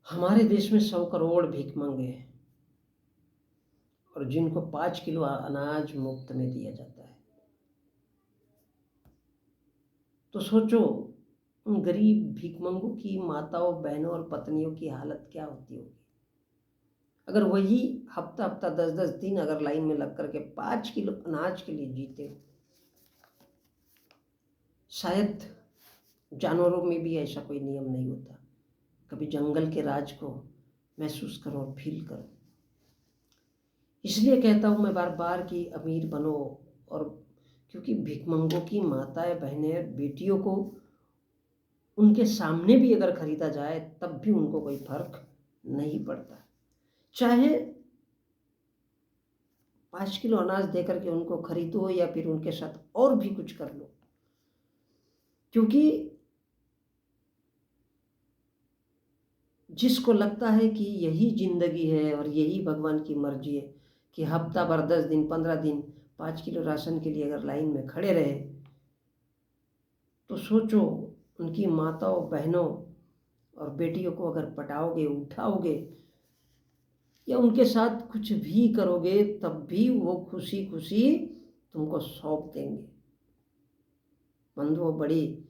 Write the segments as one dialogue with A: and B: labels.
A: हमारे देश में 100 करोड़ भिखमंगे हैं और जिनको 5 किलो अनाज मुफ्त में दिया जाता है। तो सोचो उन गरीब भिखमंगों की माताओं, बहनों और पत्नियों की हालत क्या होती होगी अगर वही हफ्ता-हफ्ता, 10-10 दिन अगर लाइन में लग कर के 5 किलो अनाज के लिए जीते हो। शायद जानवरों में भी ऐसा कोई नियम नहीं होता। कभी जंगल के राज को महसूस करो और फ़ील करो। इसलिए कहता हूँ मैं बार-बार कि अमीर बनो, और क्योंकि भिखमंगों की माताएँ, बहनें, बेटियों को उनके सामने भी अगर खरीदा जाए तब भी उनको कोई फ़र्क नहीं पड़ता। चाहे 5 किलो अनाज दे कर के उनको खरीदो या फिर उनके साथ और भी कुछ कर लो। क्योंकि जिसको लगता है कि यही ज़िंदगी है और यही भगवान की मर्ज़ी है कि हफ्ता भर, 10 दिन, 15 दिन 5 किलो राशन के लिए अगर लाइन में खड़े रहे, तो सोचो उनकी माताओं, बहनों और बेटियों को अगर पटाओगे, उठाओगे या उनके साथ कुछ भी करोगे तब भी वो खुशी-खुशी तुमको सौंप देंगे। बंधुओं, बड़ी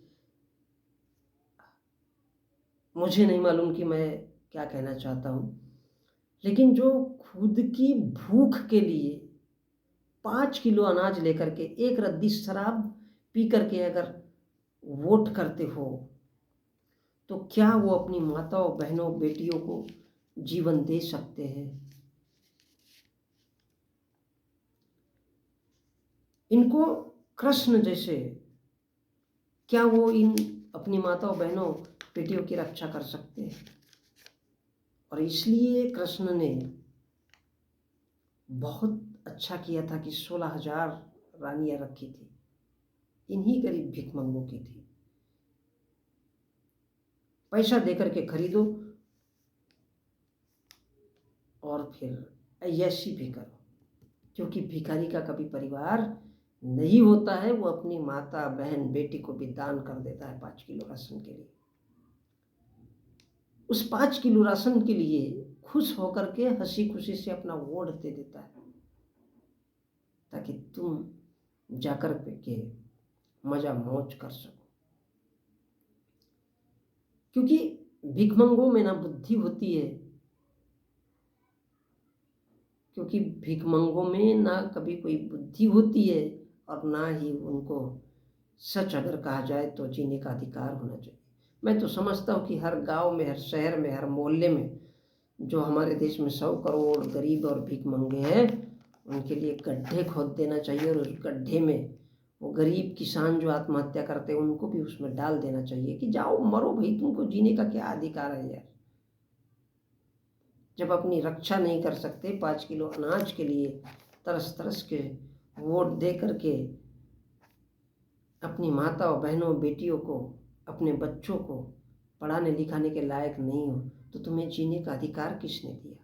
A: मुझे नहीं मालूम कि मैं क्या कहना चाहता हूँ, लेकिन जो खुद की भूख के लिए 5 किलो अनाज लेकर के, एक रद्दी शराब पी कर के अगर वोट करते हो, तो क्या वो अपनी माताओं, बहनों, बेटियों को जीवन दे सकते हैं? इनको कृष्ण जैसे क्या वो इन अपनी माताओं, बहनों, बेटियों की रक्षा कर सकते हैं? और इसलिए कृष्ण ने बहुत अच्छा किया था कि 16,000 रानियां रखी थी, इन्हीं गरीब भिखमंगों की थी। पैसा देकर के खरीदो और फिर ऐशी भी करो, क्योंकि भिखारी का कभी परिवार नहीं होता है। वो अपनी माता, बहन, बेटी को भी दान कर देता है 5 किलो राशन के लिए। उस 5 किलो राशन के लिए खुश होकर के हंसी खुशी से अपना वोट दे देता है, ताकि तुम जाकर के मजा मौज कर सको। क्योंकि भिखमंगों में ना बुद्धि होती है, क्योंकि भिखमंगों में ना कभी कोई बुद्धि होती है और ना ही उनको सच अगर कहा जाए तो जीने का अधिकार होना चाहिए। मैं तो समझता हूँ कि हर गांव में, हर शहर में, हर मोहल्ले में जो हमारे देश में 100 करोड़ गरीब और भिखमंगे हैं, उनके लिए गड्ढे खोद देना चाहिए और उस गड्ढे में वो गरीब किसान जो आत्महत्या करते हैं उनको भी उसमें डाल देना चाहिए कि जाओ मरो भाई, तुमको जीने का क्या अधिकार है यार। जब अपनी रक्षा नहीं कर सकते, 5 किलो अनाज के लिए तरस तरस के वोट दे करके अपनी माताओं, बहनों, बेटियों को, अपने बच्चों को पढ़ाने लिखाने के लायक नहीं हो, तो तुम्हें जीने का अधिकार किसने दिया?